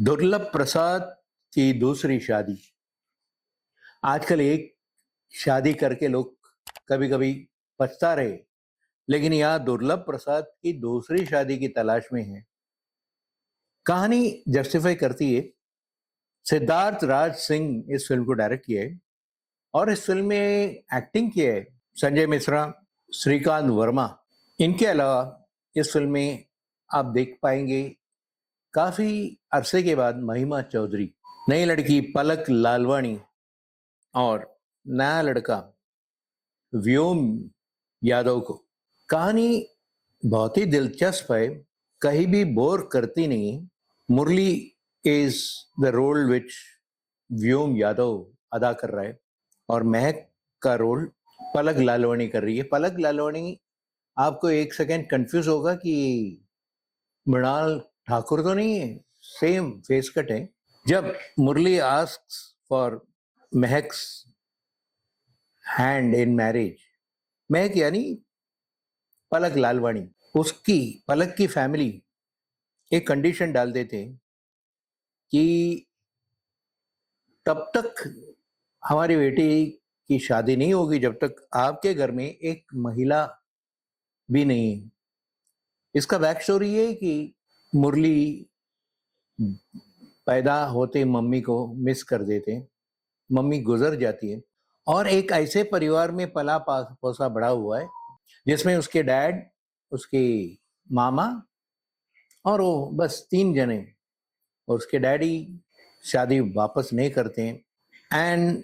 दुर्लभ प्रसाद की दूसरी शादी। आजकल एक शादी करके लोग कभी-कभी पछता रहे, लेकिन यहाँ दुर्लभ प्रसाद की दूसरी शादी की तलाश में है। कहानी जस्टिफाई करती है। सिद्धार्थ राज सिंह इस फिल्म को डायरेक्ट किया है और इस फिल्म में एक्टिंग किया है संजय मिश्रा, श्रीकांत वर्मा। इनके अलावा इस फिल्म में आप देख पाएंगे काफी अरसे के बाद महिमा चौधरी, नई लड़की पलक लालवानी और नया लड़का व्योम यादव को। कहानी बहुत ही दिलचस्प है, कहीं भी बोर करती नहीं। मुरली इज द रोल विच व्योम यादव अदा कर रहा है और महक का रोल पलक लालवानी कर रही है। पलक लालवानी आपको एक सेकंड कंफ्यूज होगा कि मृणाल ठाकुर तो नहीं है, सेम फेस कट है। जब Murali asks for Mahak's hand in marriage, Mahak यानी पलक लालवानी, उसकी पलक की फैमिली एक कंडीशन डाल देते हैं कि तब तक हमारी बेटी की शादी नहीं होगी जब तक आपके घर में एक महिला भी नहीं है। इसका बैक स्टोरी ये है कि मुरली पैदा होते मम्मी को मिस कर देते हैं, मम्मी गुजर जाती है और एक ऐसे परिवार में पला पोसा बड़ा हुआ है जिसमें उसके डैड, उसके मामा और वो बस 3 जने। और उसके डैडी शादी वापस नहीं करते हैं एंड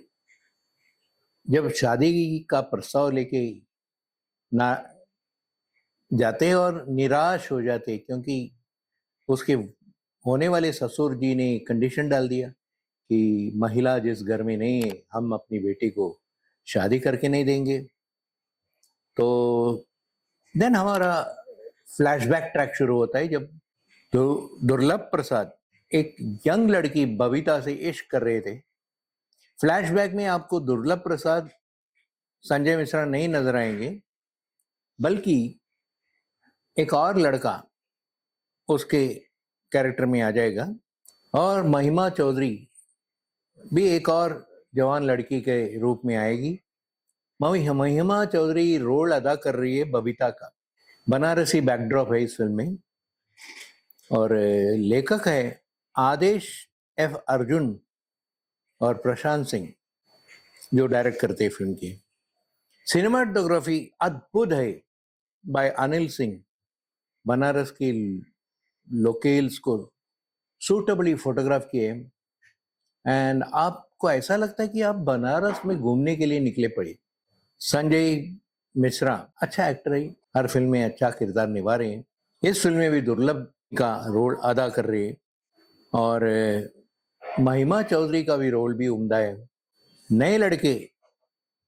जब शादी का प्रस्ताव लेके ना जाते हैं और निराश हो जाते हैं क्योंकि उसके होने वाले ससुर जी ने कंडीशन डाल दिया कि महिला जिस घर में नहीं है हम अपनी बेटी को शादी करके नहीं देंगे। तो देन हमारा फ्लैशबैक ट्रैक शुरू होता है जब दुर्लभ प्रसाद एक यंग लड़की बबीता से इश्क कर रहे थे। फ्लैशबैक में आपको दुर्लभ प्रसाद, संजय मिश्रा नहीं नजर आएंगे, बल्कि एक और लड़का उसके कैरेक्टर में आ जाएगा और महिमा चौधरी भी एक और जवान लड़की के रूप में आएगी। महिमा चौधरी रोल अदा कर रही है बबीता का। बनारसी बैकड्रॉप है इस फिल्म में और लेखक है आदेश एफ अर्जुन और प्रशांत सिंह जो डायरेक्ट करते हैं फिल्म की। सिनेमाटोग्राफी अद्भुत है बाय अनिल सिंह। बनारस की लोकेल्स को सूटेबली फोटोग्राफ किए एंड आपको ऐसा लगता है कि आप बनारस में घूमने के लिए निकले पड़े। संजय मिश्रा अच्छा एक्टर है, हर फिल्म में अच्छा किरदार निभा रहे हैं। इस फिल्म में भी दुर्लभ का रोल अदा कर रहे हैं और महिमा चौधरी का भी रोल भी उम्दा है। नए लड़के,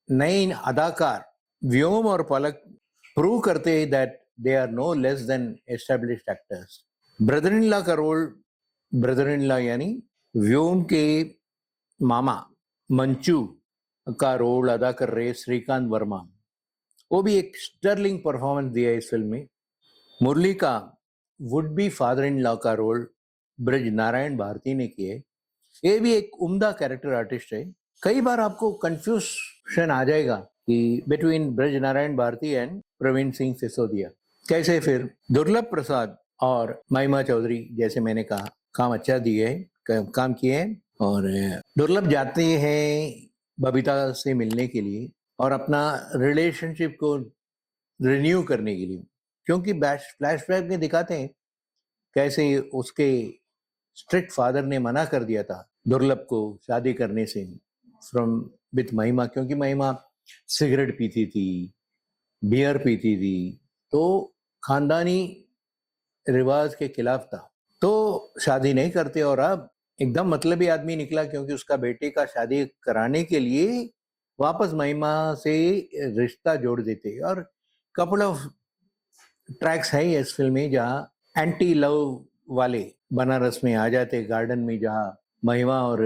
नए अदाकार व्योम और पलक प्रूव करते हैं that they are no less than established actors. Brother in law का रोल, ब्रदर इन लॉ यानी व्योम के मामा मंचू का रोल अदा कर रहे श्रीकांत वर्मा, वो भी एक स्टर्लिंग परफॉर्मेंस दिया इस फिल्म में। मुरली का would be father in law का रोल ब्रज नारायण भारती ने किए। ये भी एक उम्दा कैरेक्टर आर्टिस्ट है। कई बार आपको कंफ्यूजन आ जाएगा कि बिटवीन ब्रज नारायण भारती एंड प्रवीण सिंह सिसोदिया कैसे। फिर दुर्लभ प्रसाद और महिमा चौधरी जैसे मैंने कहा काम अच्छा दिए है, काम किए हैं और दुर्लभ जाते हैं बबीता से मिलने के लिए और अपना रिलेशनशिप को रिन्यू करने के लिए, क्योंकि फ्लैशबैक में दिखाते हैं कैसे उसके स्ट्रिक्ट फादर ने मना कर दिया था दुर्लभ को शादी करने से फ्रॉम विथ महिमा, क्योंकि महिमा सिगरेट पीती थी, बियर पीती थी, तो खानदानी रिवाज के खिलाफ था, तो शादी नहीं करते। और अब एकदम मतलबी आदमी निकला क्योंकि उसका बेटे का शादी कराने के लिए वापस महिमा से रिश्ता जोड़ देते। और कपल ऑफ ट्रैक्स है इस फिल्म में जहाँ एंटी लव वाले बनारस में आ जाते, गार्डन में जहाँ महिमा और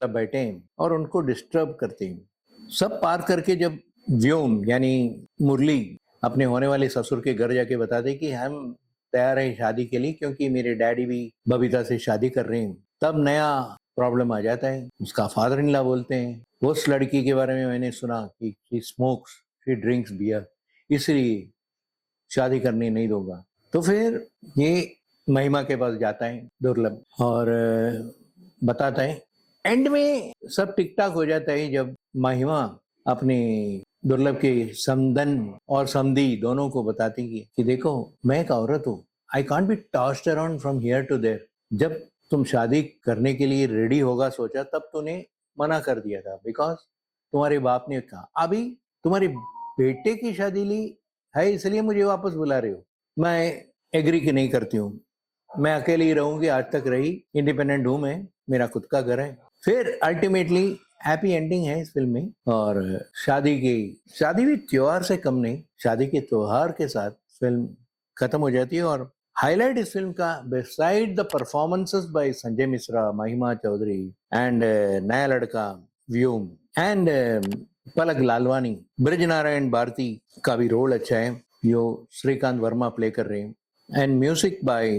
सब बैठे हैं और उनको डिस्टर्ब करते हैं। सब पार करके जब व्योम यानी मुरली अपने होने वाले ससुर के घर जाके बताते कि हम तैयार है शादी के लिए क्योंकि मेरे डैडी भी बबीता से शादी कर रहे हैं। तब नया प्रॉब्लम आ जाता है। उसका फादर इन लॉ बोलते हैं उस लड़की के बारे में मैंने सुना कि she smokes, she drinks beer, इसलिए शादी करने नहीं दूंगा। तो फिर ये महिमा के पास जाता है दुर्लभ और बताता है। एंड में सब ठीक ठाक हो जाता है जब महिमा अपने दुर्लभ के समधन और समधी दोनों को बताती है कि देखो मैं एक औरत हूँ, I can't be tossed around from here to there. जब तुम शादी करने के लिए रेडी होगा सोचा तब तूने मना कर दिया था बिकॉज तुम्हारे बाप ने कहा अभी तुम्हारे बेटे की शादी ली है इसलिए मुझे वापस बुला रहे हो। मैं एग्री की नहीं करती हूँ, मैं अकेली ही रहूंगी, आज तक रही, इंडिपेंडेंट हूं मैं, मेरा खुद का घर है। फिर अल्टीमेटली हैप्पी एंडिंग है इस फिल्म में और शादी भी त्योहार से कम नहीं, शादी के त्योहार के साथ फिल्म खत्म हो जाती है। और हाईलाइट इस फिल्म का beside the performances by Sanjay Mishra, महिमा चौधरी एंड नया लड़का व्योम एंड पलक लालवानी, ब्रज नारायण भारती का भी रोल अच्छा है जो श्रीकांत वर्मा प्ले कर रहे हैं। And music by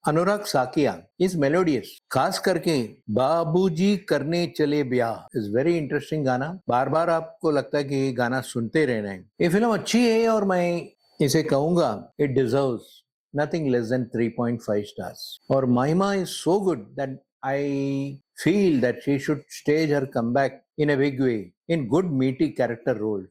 Anurag Saikia is melodious, खास करके बाबूजी करने चले ब्याह इज वेरी इंटरेस्टिंग गाना, बार बार आपको लगता है कि ये गाना सुनते रहना है। ये फिल्म अच्छी है और मैं इसे कहूंगा it deserves nothing less than 3.5 stars. Or Mahima is so good that I feel that she should stage her comeback in a big way in good meaty character roles.